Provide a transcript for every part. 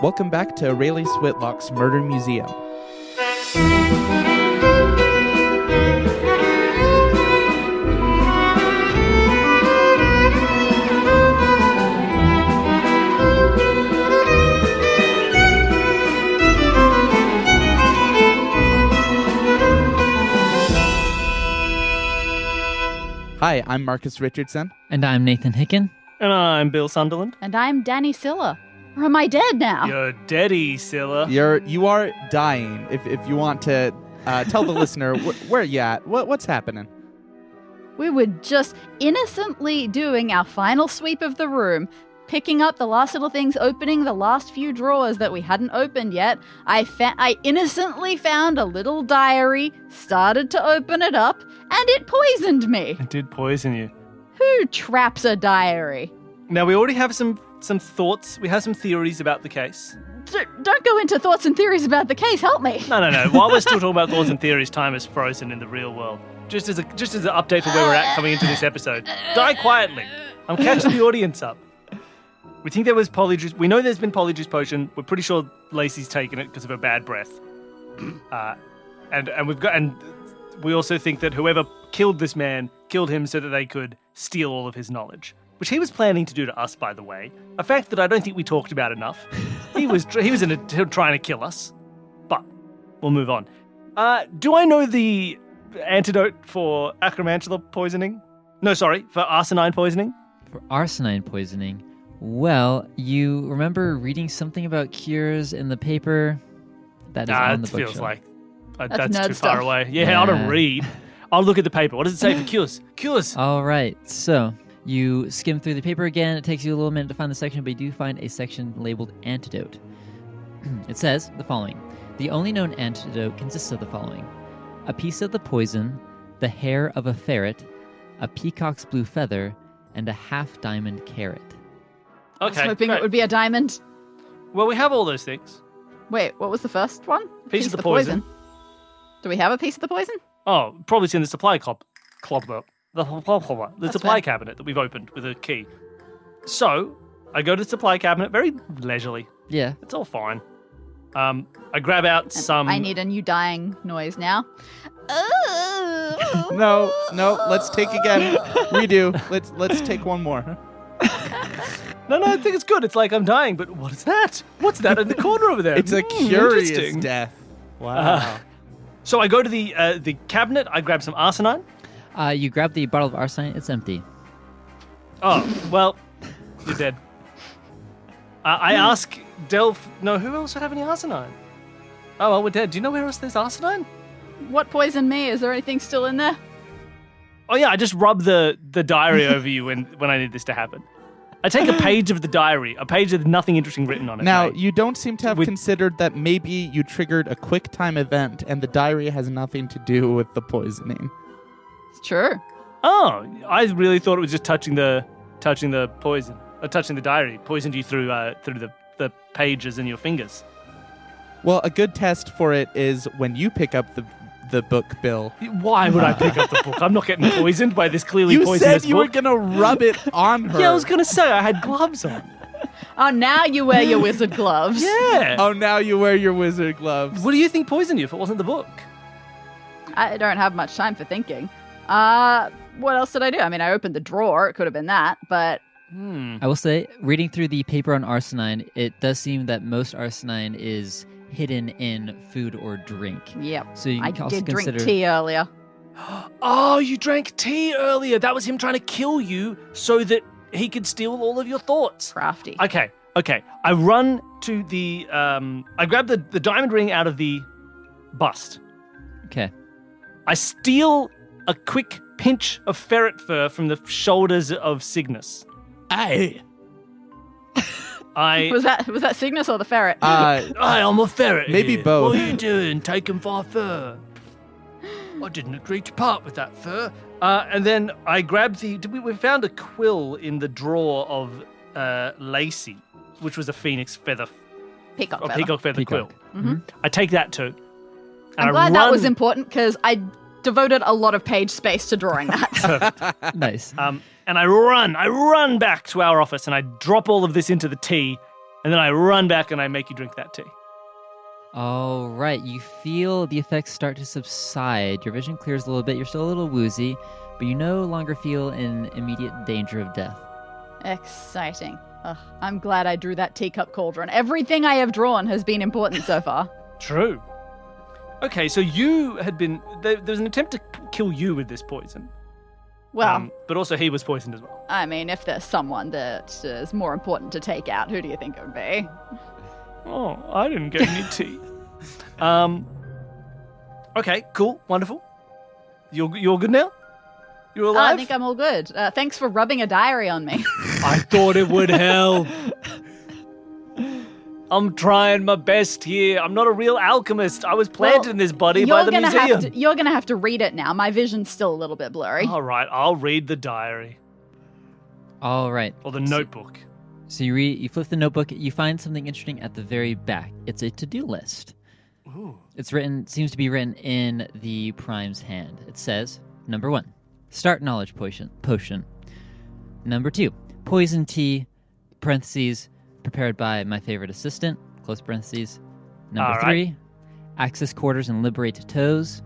Welcome back to Rayleigh Switlock's Murder Museum. Hi, I'm Marcus Richardson. And I'm Nathan Hicken. And I'm Bill Sunderland. And I'm Dani Siller. Or am I dead now? You're deady, Siller. You are dying. If you want to tell the listener where you at, what's happening? We were just innocently doing our final sweep of the room, picking up the last little things, opening the last few drawers that we hadn't opened yet. I innocently found a little diary, started to open it up, and it poisoned me. It did poison you. Who traps a diary? Now, we already have some thoughts. We have some theories about the case. Don't go into thoughts and theories about the case. Help me. No. While we're still talking about thoughts and theories, time is frozen in the real world. Just as an update for where we're at coming into this episode. Die quietly. I'm catching the audience up. We think there was polyjuice. We know there's been polyjuice potion. We're pretty sure Lacey's taken it because of her bad breath. And we also think that whoever killed this man killed him so that they could steal all of his knowledge, which he was planning to do to us, by the way. A fact that I don't think we talked about enough. He was trying to kill us, but we'll move on. Do I know the antidote for acromantula poisoning? No, sorry, for arsenine poisoning. For arsenine poisoning, well, you remember reading something about cures in the paper? That is on the bookshelf. Feels like that's too stuff. far away. Yeah, I don't read. I'll look at the paper. What does it say for cures? Cures. All right, so you skim through the paper again. It takes you a little minute to find the section, but you do find a section labeled antidote. It says the following. The only known antidote consists of the following. A piece of the poison, the hair of a ferret, a peacock's blue feather, and a half-diamond carrot. I was hoping it would be a diamond. Well, we have all those things. Wait, what was the first one? Piece of the poison. Do we have a piece of the poison? Oh, probably it's in the supply the supply cabinet that we've opened with a key. So, I go to the supply cabinet very leisurely. Yeah. It's all fine. I grab out some... I need a new dying noise now. No, let's take again. Redo. Let's take one more. No, I think it's good. It's like I'm dying, but what is that? What's that in the corner over there? It's a curious interesting. death. Wow. So I go to the cabinet. I grab some arsenine. You grab the bottle of arsenine. It's empty. Oh, well, you're dead. I ask Delph... No, who else would have any arsenine? Oh, well, we're dead. Do you know where else there's arsenine? What poisoned me? Is there anything still in there? Oh, yeah, I just rub the diary over you when I need this to happen. I take a page of the diary, a page with nothing interesting written on it. Now, mate. you don't seem to have considered that maybe you triggered a quick time event and the diary has nothing to do with the poisoning. It's true. Oh, I really thought it was just touching the poison, or touching the diary. Poisoned you through the pages in your fingers. Well, a good test for it is when you pick up the book, Bill. Why would I pick up the book? I'm not getting poisoned by this clearly poisonous book. You said you were going to rub it on her. Yeah, I was going to say I had gloves on. Oh, now you wear your wizard gloves. Yeah. Oh, now you wear your wizard gloves. What do you think poisoned you if it wasn't the book? I don't have much time for thinking. What else did I do? I mean, I opened the drawer. It could have been that, but... I will say, reading through the paper on arsenine, it does seem that most arsenine is hidden in food or drink. Yep. So you I can also did consider... drink tea earlier. Oh, you drank tea earlier. That was him trying to kill you so that he could steal all of your thoughts. Crafty. Okay. I run to the... I grab the diamond ring out of the bust. Okay. I steal a quick pinch of ferret fur from the shoulders of Cygnus. Aye. Was that Cygnus or the ferret? I'm a ferret. Maybe here. both. What are you doing? Taking my fur. I didn't agree to part with that fur. And then I grabbed we found a quill in the drawer of Lacey, which was a phoenix feather. Peacock feather. Peacock feather quill. Mm-hmm. I take that too. I'm glad that was important because I devoted a lot of page space to drawing that. Nice. And I run back to our office and I drop all of this into the tea And then I run back and I make you drink that tea. All right, you feel the effects start to subside. Your vision clears a little bit. You're still a little woozy, but you no longer feel in immediate danger of death. Exciting. Ugh, I'm glad I drew that teacup cauldron. Everything I have drawn has been important so far. True. Okay, so you had been... There was an attempt to kill you with this poison. Well, but also he was poisoned as well. I mean, if there's someone that is more important to take out, who do you think it would be? Oh, I didn't get any tea. Okay, cool, wonderful. You're good now? You're alive? I think I'm all good. Thanks for rubbing a diary on me. I thought it would help. I'm trying my best here. I'm not a real alchemist. I was planted in this body by the museum. You're going to have to read it now. My vision's still a little bit blurry. All right, I'll read the diary. All right. Or the notebook. So you flip the notebook, you find something interesting at the very back. It's a to-do list. Ooh. Seems to be written in the Prime's hand. It says, number 1, start knowledge potion. Number 2, poison tea, parentheses, prepared by my favorite assistant, close parentheses. Number 3, access quarters and liberate toes.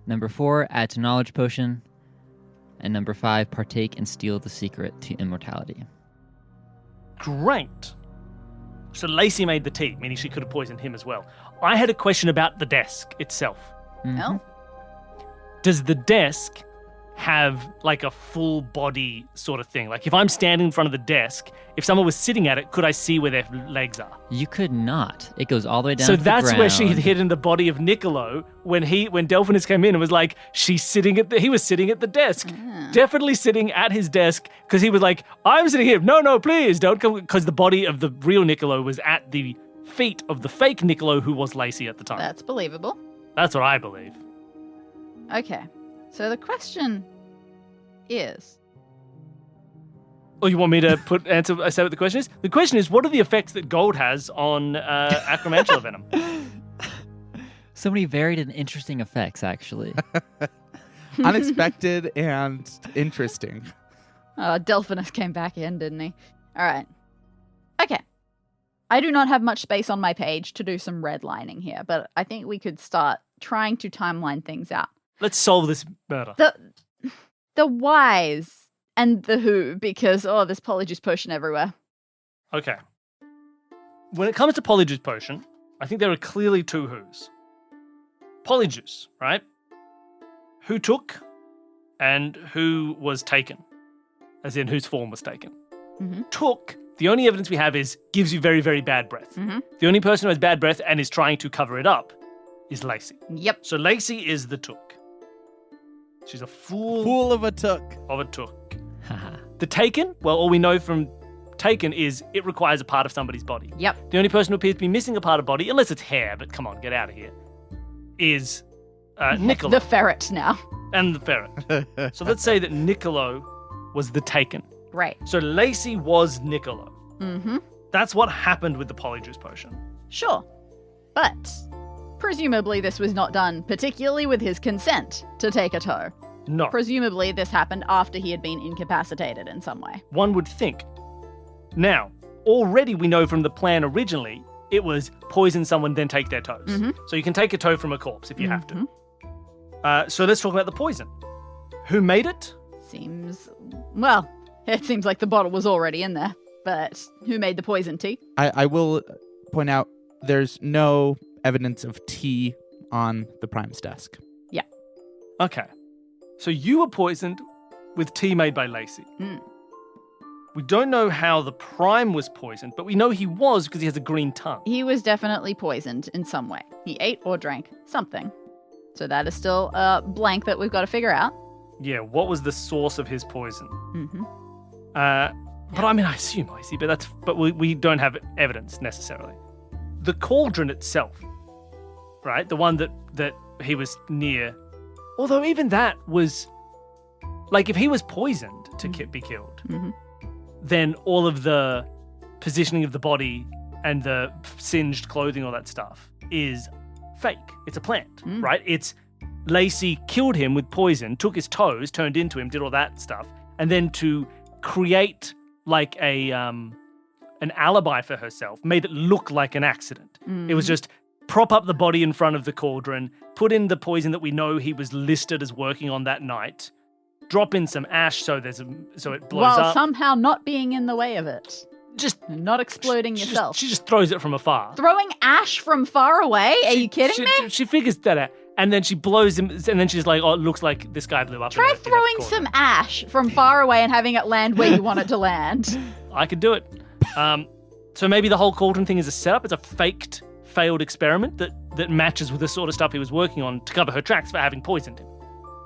Number 4, add to knowledge potion. And number 5, partake and steal the secret to immortality. Great. So Lacey made the tea, meaning she could have poisoned him as well. I had a question about the desk itself. Mm-hmm. Oh. Does the desk have like a full body sort of thing? Like if I'm standing in front of the desk, if someone was sitting at it, could I see where their legs are? You could not. It goes all the way down So to the that's ground. where she had hidden the body of Niccolo when Delphinus came in and was like, he was sitting at the desk. Definitely sitting at his desk because he was like, I'm sitting here. No, please don't come, because the body of the real Niccolo was at the feet of the fake Niccolo who was Lacey at the time. That's believable. That's what I believe. Okay. So the question is... Oh, you want me to say what the question is? The question is, what are the effects that gold has on acromantula venom? So many varied and interesting effects, actually. Unexpected and interesting. Delphinus came back in, didn't he? All right. Okay. I do not have much space on my page to do some redlining here, but I think we could start trying to timeline things out. Let's solve this murder. The whys and the who, because, there's polyjuice potion everywhere. Okay. When it comes to polyjuice potion, I think there are clearly two who's. Polyjuice, right? Who took and who was taken. As in whose form was taken. Mm-hmm. Took, the only evidence we have is gives you very, very bad breath. Mm-hmm. The only person who has bad breath and is trying to cover it up is Lacey. Yep. So Lacey is the took. She's a Fool of a took. of a took. The taken, well, all we know from taken is it requires a part of somebody's body. Yep. The only person who appears to be missing a part of body, unless it's hair, but come on, get out of here, is Niccolo. The ferret now. And the ferret. So let's say that Niccolo was the taken. Right. So Lacey was Niccolo. Mm-hmm. That's what happened with the polyjuice potion. Sure. But presumably this was not done particularly with his consent to take a toe. No. Presumably this happened after he had been incapacitated in some way. One would think. Now, already we know from the plan originally, it was poison someone, then take their toes. Mm-hmm. So you can take a toe from a corpse if you have to. So let's talk about the poison. Who made it? It seems like the bottle was already in there. But who made the poison tea? I will point out there's no evidence of tea on the Prime's desk. Yeah. Okay. So you were poisoned with tea made by Lacey. Mm. We don't know how the Prime was poisoned, but we know he was because he has a green tongue. He was definitely poisoned in some way. He ate or drank something. So that is still a blank that we've got to figure out. Yeah, what was the source of his poison? Mm-hmm. But I mean, I assume Lacey, but we don't have evidence necessarily. The cauldron itself, right? The one that he was near. Although even that was, like, if he was poisoned to be killed, then all of the positioning of the body and the singed clothing, all that stuff, is fake. It's a plant, right? It's Lacey killed him with poison, took his toes, turned into him, did all that stuff, and then to create like a an alibi for herself, made it look like an accident. It was just prop up the body in front of the cauldron, put in the poison that we know he was listed as working on that night, drop in some ash so it blows While up. somehow not being in the way of it. Just Not exploding yourself. She just throws it from afar. Throwing ash from far away? Are you kidding me? She figures that out. And then she blows him, and then she's like, oh, it looks like this guy blew up. Try in a throwing cauldron. some ash from far away and having it land where you want it to land. I could do it. So maybe the whole cauldron thing is a setup. It's a faked, failed experiment that matches with the sort of stuff he was working on to cover her tracks for having poisoned him.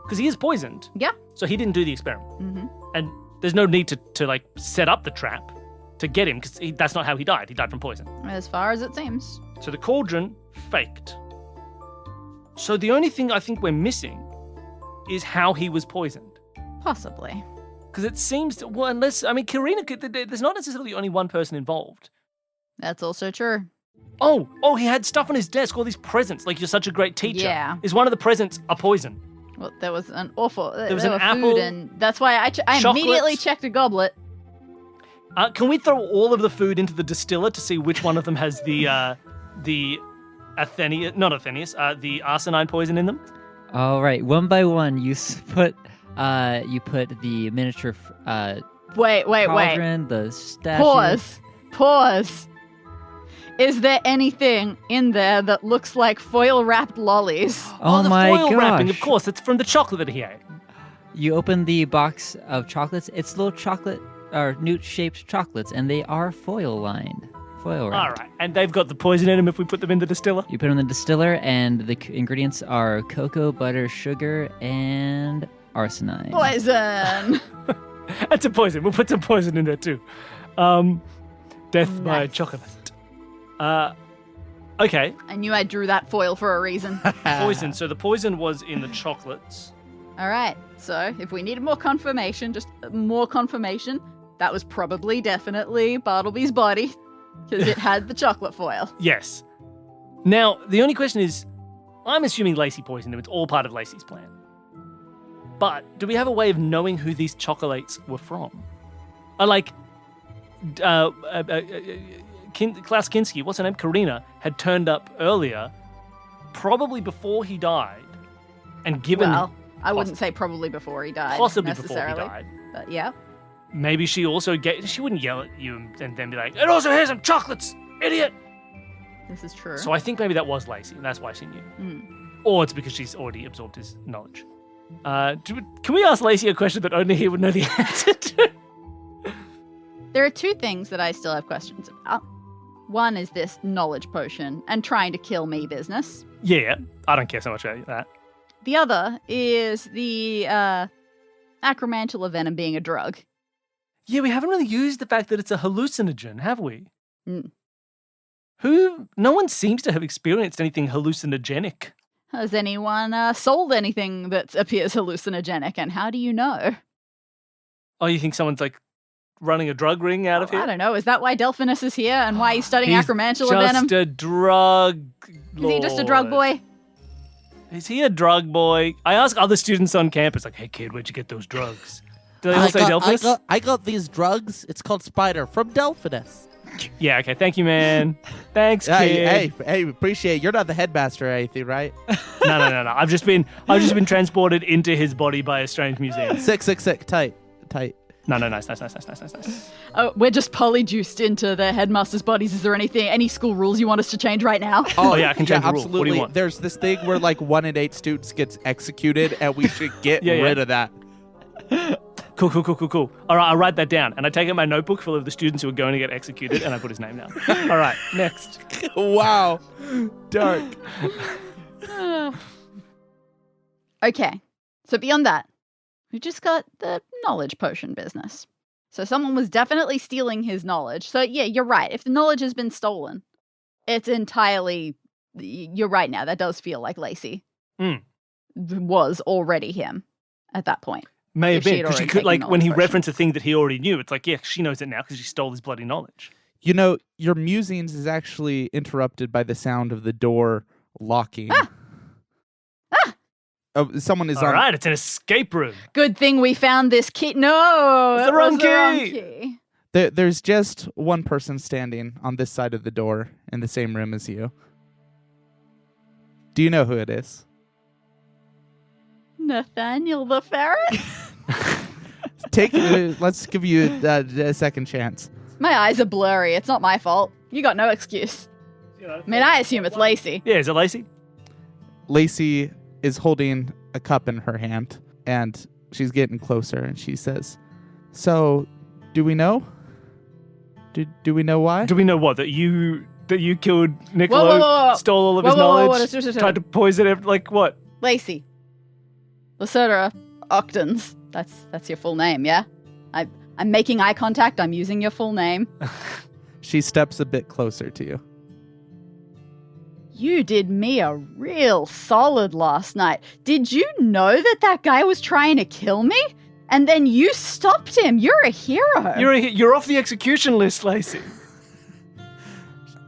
Because he is poisoned. Yeah. So he didn't do the experiment. Mm-hmm. And there's no need to like set up the trap to get him, because that's not how he died. He died from poison. As far as it seems. So the cauldron, faked. So the only thing I think we're missing is how he was poisoned. Possibly. Because it seems to, well, unless, I mean, Karina, there's not necessarily only one person involved. That's also true. Oh, he had stuff on his desk, all these presents, like you're such a great teacher. Yeah. Is one of the presents a poison? Well, there was an awful... There was were an apple, food, and that's why I chocolate. immediately checked a goblet. Can we throw all of the food into the distiller to see which one of them has the arsenine poison in them? All right, one by one, you put the miniature Wait. cauldron, the statue. Pause. Is there anything in there that looks like foil-wrapped lollies? Oh the my foil gosh! wrapping, of course. It's from the chocolate that he ate. You open the box of chocolates. It's little chocolate or newt-shaped chocolates, and they are foil-lined, foil wrapped. All right, and they've got the poison in them if we put them in the distiller. You put them in the distiller, and the ingredients are cocoa, butter, sugar, and arsenine. Poison. That's a poison. We'll put some poison in there too. Death by Nice. chocolate. Okay. I knew I drew that foil for a reason. Poison. So the poison was in the chocolates. All right. So if we needed more confirmation, that was probably definitely Bartleby's body because it had the chocolate foil. Yes. Now, the only question is, I'm assuming Lacey poisoned him. It's all part of Lacey's plan. But do we have a way of knowing who these chocolates were from? Klaus Kinski, what's her name? Karina, had turned up earlier, probably before he died, and given... Well, I wouldn't say probably before he died. Possibly before he necessarily, died. But yeah. Maybe she also she wouldn't yell at you and then be like, "And also here's some chocolates, idiot!" This is true. So I think maybe that was Lacey, and that's why she knew. Mm. Or it's because she's already absorbed his knowledge. Can we ask Lacey a question that only he would know the answer to? There are two things that I still have questions about. One is this knowledge potion and trying to kill me business. Yeah, I don't care so much about that. The other is the acromantula venom being a drug. Yeah, we haven't really used the fact that it's a hallucinogen, have we? Mm. No one seems to have experienced anything hallucinogenic. Has anyone sold anything that appears hallucinogenic, and how do you know? Oh, you think someone's like running a drug ring out of here? I don't know. Is that why Delphinus is here and why he's studying acromantula venom? Just a drug Is he just a drug boy? Is he a drug boy? I ask other students on campus, like, "Hey kid, where'd you get those drugs?" Do they all say Delphinus? I got these drugs. It's called Spider from Delphinus. Yeah, okay. Thank you, man. Thanks, kid. Hey, appreciate it. You're not the headmaster or anything, right? No. I've just been transported into his body by a strange museum. Sick. Tight. No, nice. Oh, we're just polyjuiced into the headmaster's bodies. Is there any school rules you want us to change right now? Oh yeah, I can change the rule. absolutely. What do you want? There's this thing where like 1 in 8 students gets executed, and we should get rid of that. Cool. All right, I'll write that down. And I take out my notebook full of the students who are going to get executed, and I put his name down. All right, next. Wow, dark. Okay, so beyond that, we just got the knowledge potion business. So someone was definitely stealing his knowledge. So yeah, you're right. If the knowledge has been stolen, it's entirely... You're right now. That does feel like Lacey was already him at that point. May have If she been, had because she already could, taken like, when he knowledge referenced a thing that he already knew, it's like, yeah, she knows it now because she stole his bloody knowledge. You know, your musings is actually interrupted by the sound of the door locking. Oh, someone is All on. right, it's an escape room. Good thing we found this key. No, It's it the wrong was the wrong key. key. There's just one person standing on this side of the door in the same room as you. Do you know who it is? Nathaniel the Ferret? Let's give you a second chance. My eyes are blurry. It's not my fault. You got no excuse. I mean, I assume it's Lacey. Yeah, is it Lacey? Lacey is holding a cup in her hand, and she's getting closer, and she says, "So, do we know? Do we know why? Do we know what? That you killed Niccolo, stole all of his knowledge, tried to poison it? Like what? Lacey. Lyserda Octans. That's your full name, yeah? I'm making eye contact. I'm using your full name. She steps a bit closer to you. You did me a real solid last night. Did you know that guy was trying to kill me? And then you stopped him. You're a hero. You're off the execution list, Lacey.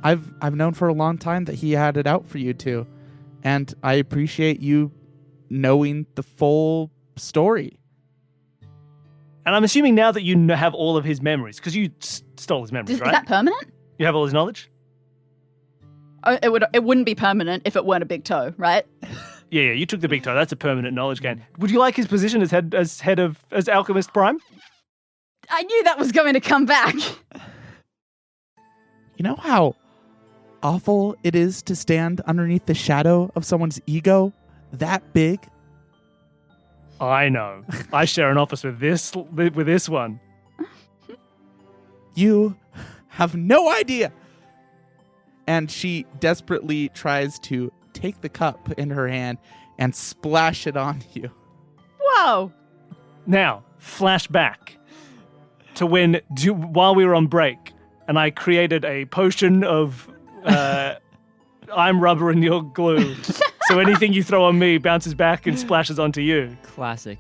I've known for a long time that he had it out for you two, and I appreciate you knowing the full story. And I'm assuming now that you have all of his memories, because you stole his memories, right? Is that permanent? You have all his knowledge? Oh, it wouldn't be permanent if it weren't a big toe, right? Yeah, you took the big toe. That's a permanent knowledge gain. Would you like his position as Alchemist Prime? I knew that was going to come back. You know how awful it is to stand underneath the shadow of someone's ego that big? I know. I share an office with this one. You have no idea. And she desperately tries to take the cup in her hand and splash it on you. Whoa. Now, flashback to while we were on break, and I created a potion of I'm rubber and you're glue. So anything you throw on me bounces back and splashes onto you. Classic.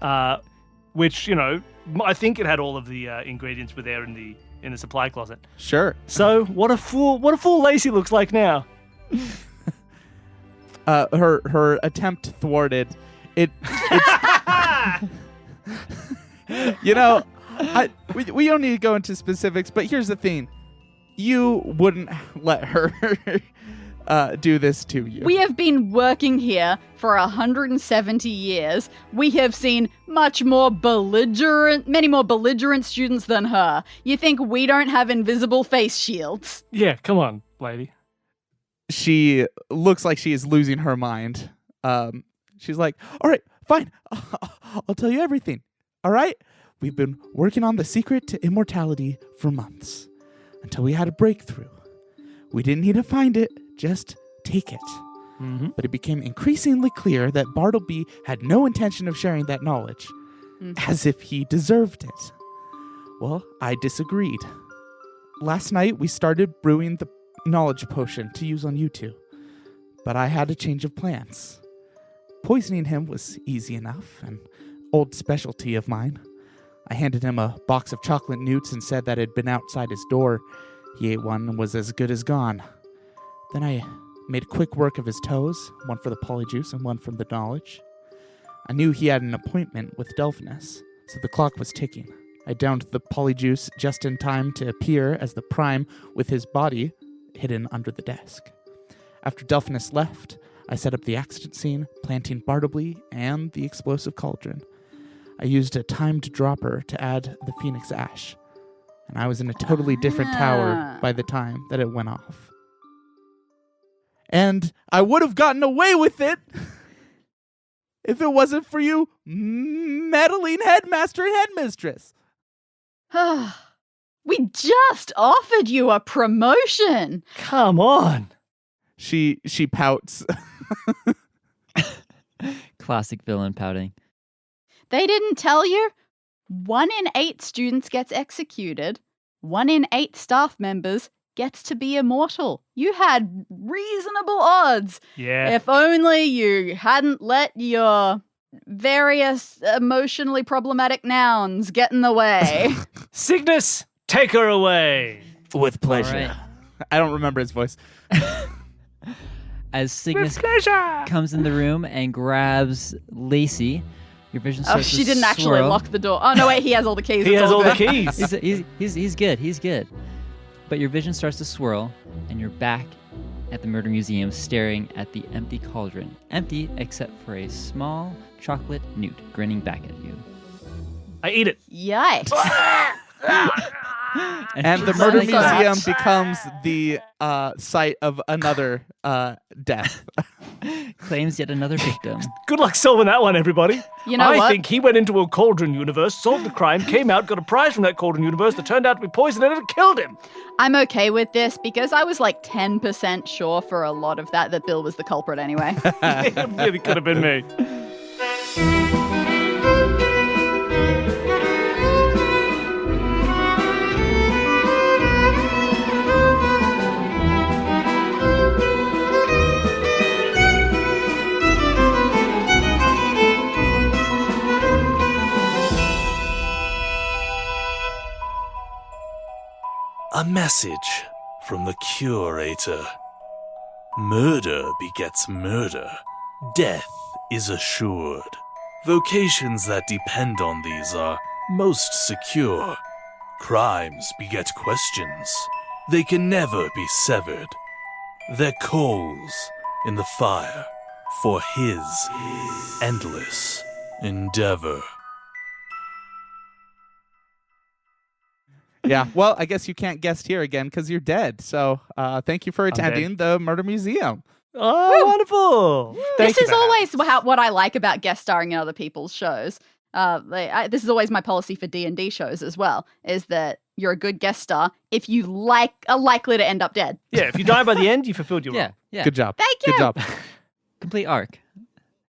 Which, I think it had all of the ingredients were there in the supply closet. Sure. So what a fool Lacey looks like now. Her attempt thwarted. We don't need to go into specifics, but here's the thing. You wouldn't let her do this to you. We have been working here for 170 years. We have seen many more belligerent students than her. You think we don't have invisible face shields? Yeah, come on, lady. She looks like she is losing her mind. She's like, all right, fine. I'll tell you everything. All right? We've been working on the secret to immortality for months until we had a breakthrough. We didn't need to find it, just take it. Mm-hmm. But it became increasingly clear that Bartleby had no intention of sharing that knowledge, as if he deserved it. Well, I disagreed. Last night, we started brewing the knowledge potion to use on you two, but I had a change of plans. Poisoning him was easy enough, an old specialty of mine. I handed him a box of chocolate newts and said that it had been outside his door. He ate one and was as good as gone. Then I made quick work of his toes, one for the polyjuice and one from the knowledge. I knew he had an appointment with Delphinus, so the clock was ticking. I downed the polyjuice just in time to appear as the Prime with his body hidden under the desk. After Delphinus left, I set up the accident scene, planting Bartleby and the explosive cauldron. I used a timed dropper to add the Phoenix Ash, and I was in a totally different tower by the time that it went off. And I would have gotten away with it if it wasn't for you meddling headmaster and headmistress. We just offered you a promotion. Come on. She pouts. Classic villain pouting. They didn't tell you? 1 in 8 students gets executed. 1 in 8 staff members gets to be immortal. You had reasonable odds. Yeah. If only you hadn't let your various emotionally problematic nouns get in the way. Cygnus, take her away. With pleasure. All right. I don't remember his voice. As Cygnus With pleasure. comes in the room and grabs Lacey, Your vision Oh, starts to she didn't actually swirl. lock the door. Oh, no, wait, he has all the keys. He It's has all the good. keys. He's good. He's good. But your vision starts to swirl, and you're back at the murder museum staring at the empty cauldron. Empty except for a small chocolate newt grinning back at you. I eat it. Yikes. And the she's murder like, museum becomes the site of another death. claims yet another victim. Good luck solving that one, everybody. You know I what? think he went into a cauldron universe, solved the crime, came out, got a prize from that cauldron universe that turned out to be poison and it killed him. I'm okay with this because I was like 10% sure for a lot of that Bill was the culprit anyway. It really could have been me. A message from the curator. Murder begets murder. Death is assured. Vocations that depend on these are most secure. Crimes beget questions. They can never be severed. They're coals in the fire for his endless endeavor. Yeah, well, I guess you can't guest here again because you're dead. So thank you for attending the Murder Museum. Oh, wonderful. Thank This you is for that. always what I like about guest starring in other people's shows. This is always my policy for D&D shows as well, is that you're a good guest star if you are likely to end up dead. Yeah, if you die by the end, you fulfilled your role. Yeah. Good job. Thank you. Good job. Complete arc.